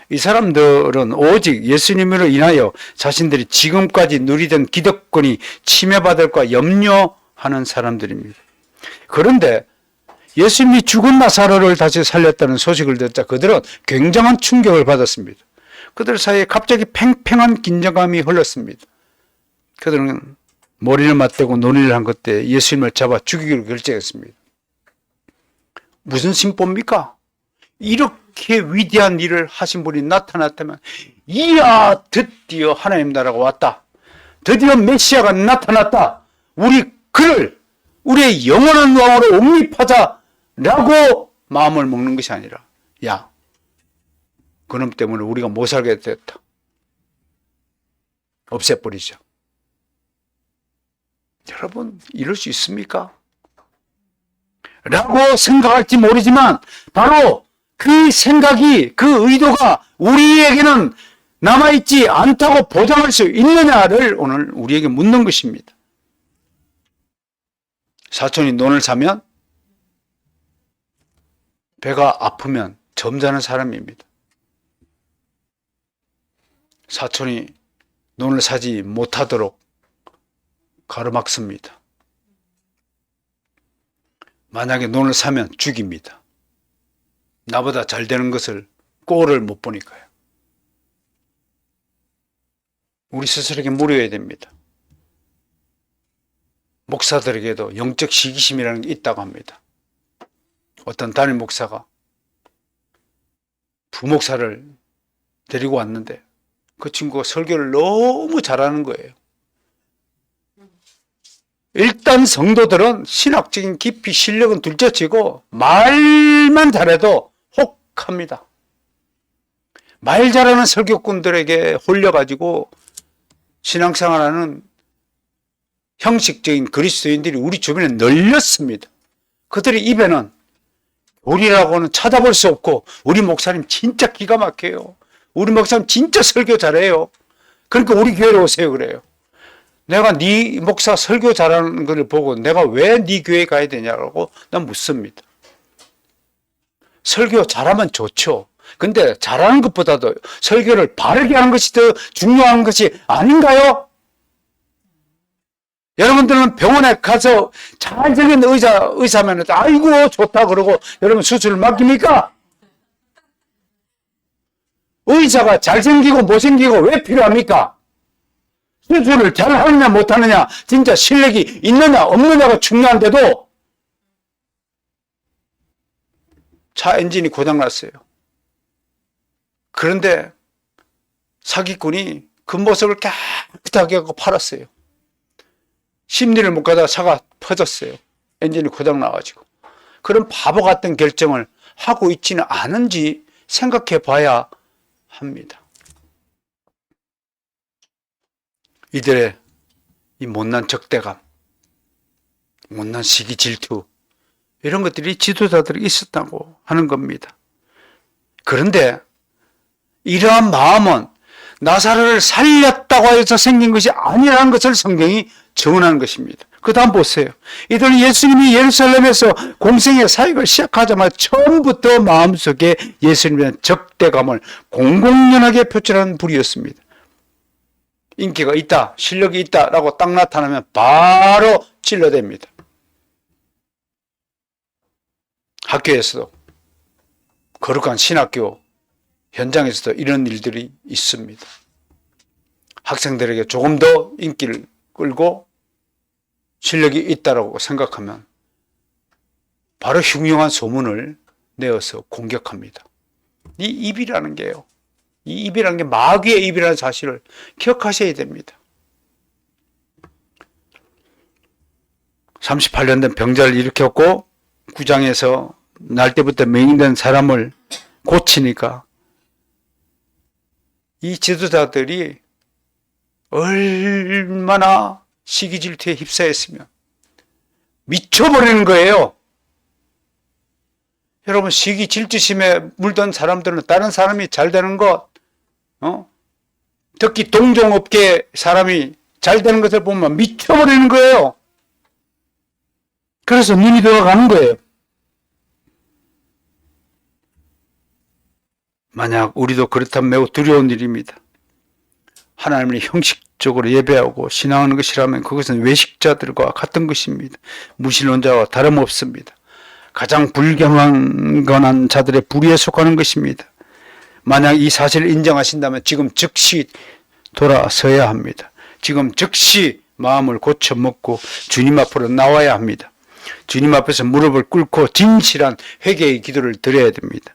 이 사람들은 오직 예수님으로 인하여 자신들이 지금까지 누리던 기득권이 침해받을까 염려하는 사람들입니다. 그런데 예수님이 죽은 나사로를 다시 살렸다는 소식을 듣자 그들은 굉장한 충격을 받았습니다. 그들 사이에 갑자기 팽팽한 긴장감이 흘렀습니다. 그들은 머리를 맞대고 논의를 한 것 때 예수님을 잡아 죽이기로 결정했습니다. 무슨 심보입니까? 이렇게 위대한 일을 하신 분이 나타났다면 이야 드디어 하나님 나라가 왔다. 드디어 메시아가 나타났다. 우리 그를 우리의 영원한 왕으로 옹립하자라고 마음을 먹는 것이 아니라 야 그놈 때문에 우리가 못 살게 됐다. 없애버리자. 여러분 이럴 수 있습니까? 라고 생각할지 모르지만 바로 그 생각이 그 의도가 우리에게는 남아있지 않다고 보장할 수 있느냐를 오늘 우리에게 묻는 것입니다. 사촌이 논을 사면 배가 아프면 점잖은 사람입니다. 사촌이 논을 사지 못하도록 가로막습니다. 만약에 논을 사면 죽입니다. 나보다 잘 되는 것을 꼴을 못 보니까요. 우리 스스로에게 물어야 됩니다. 목사들에게도 영적 시기심이라는 게 있다고 합니다. 어떤 담임 목사가 부목사를 데리고 왔는데 그 친구가 설교를 너무 잘하는 거예요. 일단 성도들은 신학적인 깊이 실력은 둘째치고 말만 잘해도 혹합니다. 말 잘하는 설교꾼들에게 홀려가지고 신앙생활하는 형식적인 그리스도인들이 우리 주변에 널렸습니다. 그들의 입에는 우리라고는 찾아볼 수 없고 우리 목사님 진짜 기가 막혀요. 우리 목사님 진짜 설교 잘해요. 그러니까 우리 교회로 오세요 그래요. 내가 네 목사 설교 잘하는 걸 보고 내가 왜 네 교회에 가야 되냐고 난 묻습니다. 설교 잘하면 좋죠. 근데 잘하는 것보다도 설교를 바르게 하는 것이 더 중요한 것이 아닌가요? 여러분들은 병원에 가서 잘생긴 의사면 아이고 좋다 그러고 여러분 수술을 맡깁니까? 의사가 잘생기고 못생기고 왜 필요합니까? 수술을 잘하느냐 못하느냐 진짜 실력이 있느냐 없느냐가 중요한데도 차 엔진이 고장났어요. 그런데 사기꾼이 그 모습을 깨끗하게 하고 팔았어요. 심리를 못 가다가 차가 퍼졌어요. 엔진이 고장나가지고. 그런 바보 같은 결정을 하고 있지는 않은지 생각해 봐야 합니다. 이들의 이 못난 적대감, 못난 시기 질투 이런 것들이 지도자들이 있었다고 하는 겁니다. 그런데 이러한 마음은 나사로를 살렸다고 해서 생긴 것이 아니라는 것을 성경이 증언하는 것입니다. 그 다음 보세요. 이들은 예수님이 예루살렘에서 공생의 사역을 시작하자마자 처음부터 마음속에 예수님에 대한 적대감을 공공연하게 표출하는 불이었습니다. 인기가 있다, 실력이 있다라고 딱 나타나면 바로 찔러댑니다. 학교에서도 거룩한 신학교 현장에서도 이런 일들이 있습니다. 학생들에게 조금 더 인기를 끌고 실력이 있다고 생각하면 바로 흉흉한 소문을 내어서 공격합니다. 이 입이라는 게요. 이 입이라는 게 마귀의 입이라는 사실을 기억하셔야 됩니다. 38년 된 병자를 일으켰고 구장에서 날 때부터 맹인된 사람을 고치니까 이 지도자들이 얼마나 시기 질투에 휩싸였으면 미쳐버리는 거예요. 여러분 시기 질투심에 물든 사람들은 다른 사람이 잘 되는 것, 특히 동종업계 사람이 잘 되는 것을 보면 미쳐버리는 거예요. 그래서 눈이 돌아가는 거예요. 만약 우리도 그렇다면 매우 두려운 일입니다. 하나님을 형식적으로 예배하고 신앙하는 것이라면 그것은 외식자들과 같은 것입니다. 무신론자와 다름없습니다. 가장 불경건한 자들의 불의에 속하는 것입니다. 만약 이 사실을 인정하신다면 지금 즉시 돌아서야 합니다. 지금 즉시 마음을 고쳐먹고 주님 앞으로 나와야 합니다. 주님 앞에서 무릎을 꿇고 진실한 회개의 기도를 드려야 됩니다.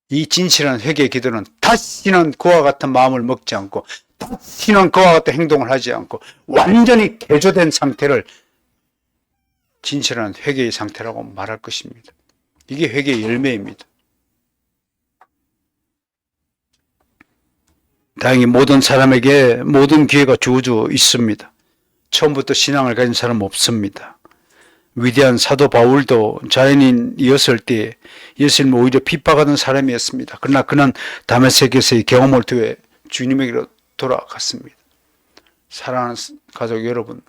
이 진실한 회개의 기도는 다시는 그와 같은 마음을 먹지 않고 다시는 그와 같은 행동을 하지 않고 완전히 개조된 상태를 진실한 회개의 상태라고 말할 것입니다. 이게 회개의 열매입니다. 다행히 모든 사람에게 모든 기회가 주어져 있습니다. 처음부터 신앙을 가진 사람은 없습니다. 위대한 사도 바울도 자연인이었을 때 예수님을 오히려 핍박하던 사람이었습니다. 그러나 그는 다메섹에서의 경험을 통해 주님에게로 돌아갔습니다. 사랑하는 가족 여러분,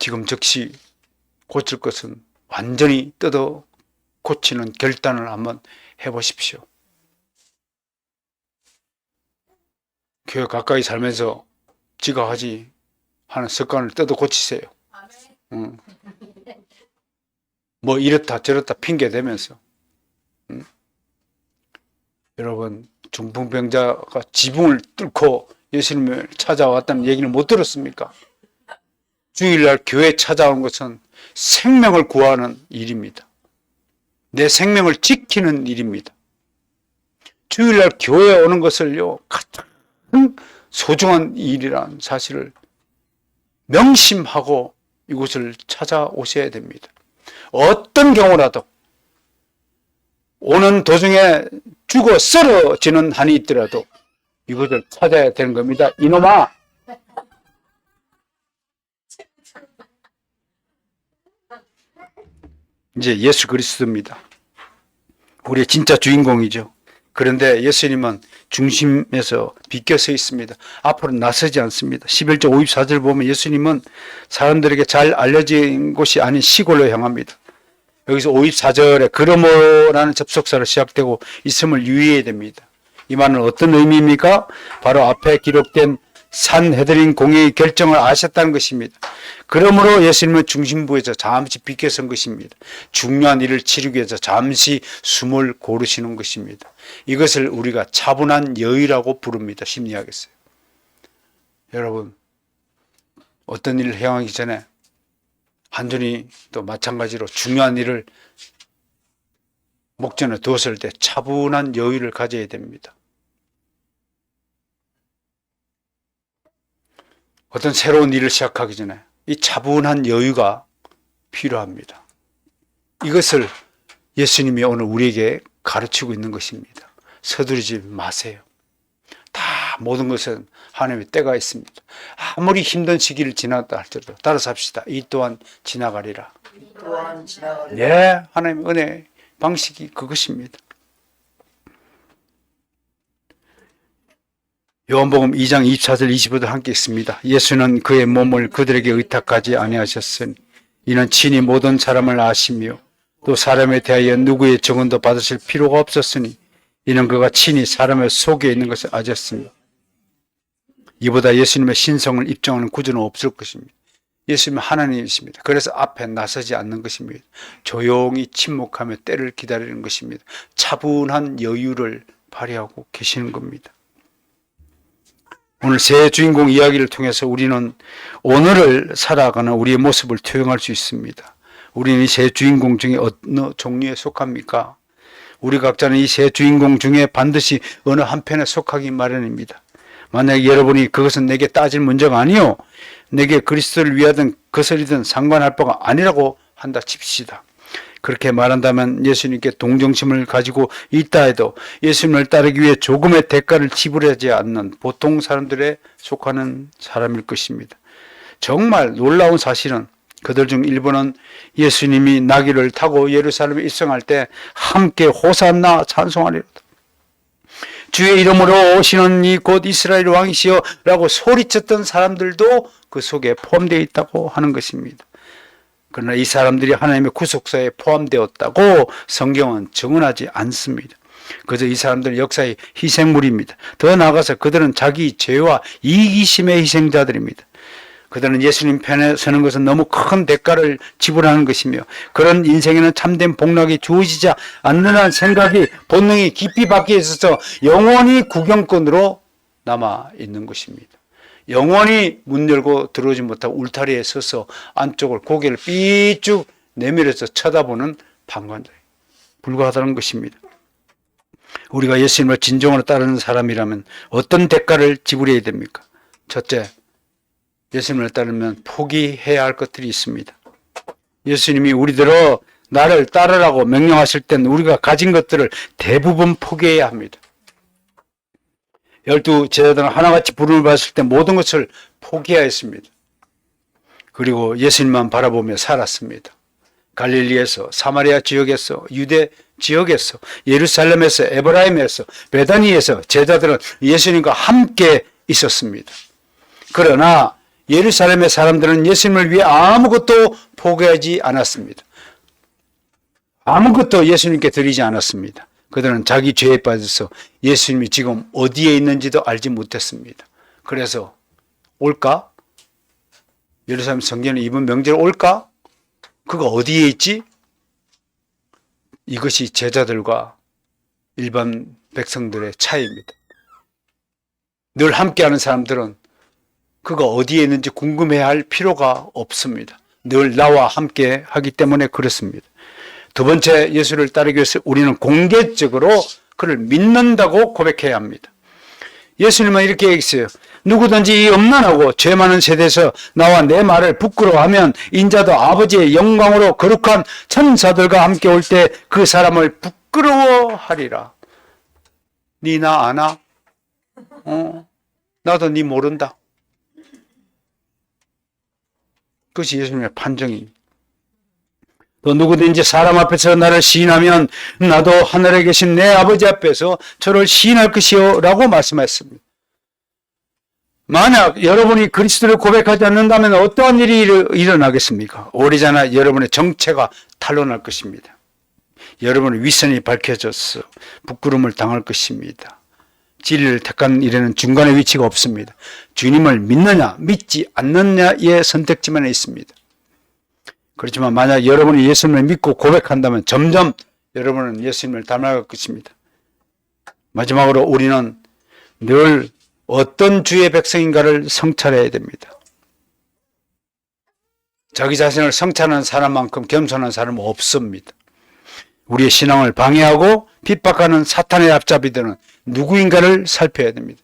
지금 즉시 고칠 것은 완전히 뜯어 고치는 결단을 한번 해보십시오. 교회 가까이 살면서 지가 하지 하는 습관을 뜯어 고치세요. 응. 뭐 이렇다 저렇다 핑계 대면서. 응? 여러분, 중풍병자가 지붕을 뚫고 예수님을 찾아왔다는 얘기를 못 들었습니까? 주일날 교회 찾아온 것은 생명을 구하는 일입니다. 내 생명을 지키는 일입니다. 주일날 교회에 오는 것을요, 가장 소중한 일이라는 사실을 명심하고 이곳을 찾아오셔야 됩니다. 어떤 경우라도 오는 도중에 죽어 쓰러지는 한이 있더라도 이곳을 찾아야 되는 겁니다. 이놈아! 이제 예수 그리스도입니다. 우리의 진짜 주인공이죠. 그런데 예수님은 중심에서 비껴서 있습니다. 앞으로 나서지 않습니다. 11절 54절 보면 예수님은 사람들에게 잘 알려진 곳이 아닌 시골로 향합니다. 여기서 54절에 그러므로라는 접속사로 시작되고 있음을 유의해야 됩니다. 이 말은 어떤 의미입니까? 바로 앞에 기록된 산헤드린 공의의 결정을 아셨다는 것입니다. 그러므로 예수님은 중심부에서 잠시 비켜선 것입니다. 중요한 일을 치르기 위해서 잠시 숨을 고르시는 것입니다. 이것을 우리가 차분한 여유라고 부릅니다. 심리학에서요. 여러분, 어떤 일을 행하기 전에 한전이 또 마찬가지로 중요한 일을 목전에 두었을 때 차분한 여유를 가져야 됩니다. 어떤 새로운 일을 시작하기 전에 이 차분한 여유가 필요합니다. 이것을 예수님이 오늘 우리에게 가르치고 있는 것입니다. 서두르지 마세요. 다 모든 것은 하나님의 때가 있습니다. 아무리 힘든 시기를 지났다 할지라도 따라서 합시다. 이 또한 지나가리라. 네, 하나님의 은혜 방식이 그것입니다. 요한복음 2장 24절 25절 함께 있습니다. 예수는 그의 몸을 그들에게 의탁하지 아니하셨으니 이는 친히 모든 사람을 아시며 또 사람에 대하여 누구의 증언도 받으실 필요가 없었으니 이는 그가 친히 사람의 속에 있는 것을 아셨습니다. 이보다 예수님의 신성을 입증하는 구조는 없을 것입니다. 예수님은 하나님이십니다. 그래서 앞에 나서지 않는 것입니다. 조용히 침묵하며 때를 기다리는 것입니다. 차분한 여유를 발휘하고 계시는 겁니다. 오늘 새 주인공 이야기를 통해서 우리는 오늘을 살아가는 우리의 모습을 투영할 수 있습니다. 우리는 이 새 주인공 중에 어느 종류에 속합니까? 우리 각자는 이 새 주인공 중에 반드시 어느 한편에 속하기 마련입니다. 만약에 여러분이 그것은 내게 따질 문제가 아니요, 내게 그리스도를 위하든 거스리든 상관할 바가 아니라고 한다 칩시다. 그렇게 말한다면 예수님께 동정심을 가지고 있다 해도 예수님을 따르기 위해 조금의 대가를 지불하지 않는 보통 사람들에 속하는 사람일 것입니다. 정말 놀라운 사실은 그들 중 일부는 예수님이 나귀를 타고 예루살렘에 입성할 때 함께 호산나 찬송하리로다. 주의 이름으로 오시는 이 곧 이스라엘 왕이시여 라고 소리쳤던 사람들도 그 속에 포함되어 있다고 하는 것입니다. 그러나 이 사람들이 하나님의 구속사에 포함되었다고 성경은 증언하지 않습니다. 그저 이 사람들은 역사의 희생물입니다. 더 나아가서 그들은 자기 죄와 이기심의 희생자들입니다. 그들은 예수님 편에 서는 것은 너무 큰 대가를 지불하는 것이며 그런 인생에는 참된 복락이 주어지지 않는다는 생각이 본능이 깊이 박혀 있어서 영원히 구경꾼으로 남아 있는 것입니다. 영원히 문 열고 들어오지 못하고 울타리에 서서 안쪽을 고개를 삐쭉 내밀어서 쳐다보는 방관자 불과하다는 것입니다. 우리가 예수님을 진정으로 따르는 사람이라면 어떤 대가를 지불해야 됩니까? 첫째, 예수님을 따르면 포기해야 할 것들이 있습니다. 예수님이 우리들어 나를 따르라고 명령하실 땐 우리가 가진 것들을 대부분 포기해야 합니다. 12 제자들은 하나같이 부름을 받았을 때 모든 것을 포기하였습니다. 그리고 예수님만 바라보며 살았습니다. 갈릴리에서, 사마리아 지역에서, 유대 지역에서, 예루살렘에서, 에브라임에서, 베다니에서 제자들은 예수님과 함께 있었습니다. 그러나 예루살렘의 사람들은 예수님을 위해 아무것도 포기하지 않았습니다. 아무것도 예수님께 드리지 않았습니다. 그들은 자기 죄에 빠져서 예수님이 지금 어디에 있는지도 알지 못했습니다. 그래서 올까? 예루살렘 성전에 이번 명절 올까? 그가 어디에 있지? 이것이 제자들과 일반 백성들의 차이입니다. 늘 함께하는 사람들은 그가 어디에 있는지 궁금해할 필요가 없습니다. 늘 나와 함께 하기 때문에 그렇습니다. 두 번째, 예수를 따르기 위해서 우리는 공개적으로 그를 믿는다고 고백해야 합니다. 예수님은 이렇게 얘기했어요. 누구든지 이 엄난하고 죄 많은 세대에서 나와 내 말을 부끄러워하면 인자도 아버지의 영광으로 거룩한 천사들과 함께 올 때 그 사람을 부끄러워하리라. 니 나 아나? 나도 니 모른다. 그것이 예수님의 판정입니다. 또 누구든지 사람 앞에서 나를 시인하면 나도 하늘에 계신 내 아버지 앞에서 저를 시인할 것이요 라고 말씀하셨습니다. 만약 여러분이 그리스도를 고백하지 않는다면 어떠한 일이 일어나겠습니까? 오래전에 여러분의 정체가 탄로날 것입니다. 여러분의 위선이 밝혀져서 부끄러움을 당할 것입니다. 진리를 택한 일에는 중간의 위치가 없습니다. 주님을 믿느냐 믿지 않느냐의 선택지만 있습니다. 그렇지만 만약 여러분이 예수님을 믿고 고백한다면 점점 여러분은 예수님을 닮아갈 것입니다. 마지막으로 우리는 늘 어떤 주의 백성인가를 성찰해야 됩니다. 자기 자신을 성찰하는 사람만큼 겸손한 사람은 없습니다. 우리의 신앙을 방해하고 핍박하는 사탄의 앞잡이들은 누구인가를 살펴야 됩니다.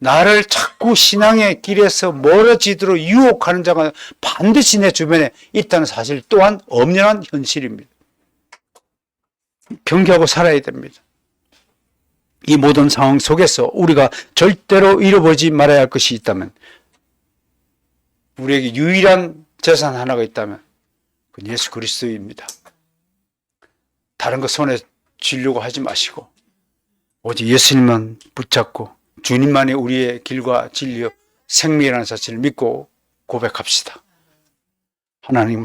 나를 자꾸 신앙의 길에서 멀어지도록 유혹하는 자가 반드시 내 주변에 있다는 사실 또한 엄연한 현실입니다. 경계하고 살아야 됩니다. 이 모든 상황 속에서 우리가 절대로 잃어버리지 말아야 할 것이 있다면, 우리에게 유일한 재산 하나가 있다면 그건 예수 그리스도입니다. 다른 것 손에 쥐려고 하지 마시고 오직 예수님만 붙잡고 주님만이 우리의 길과 진리요 생명이라는 사실을 믿고 고백합시다. 하나님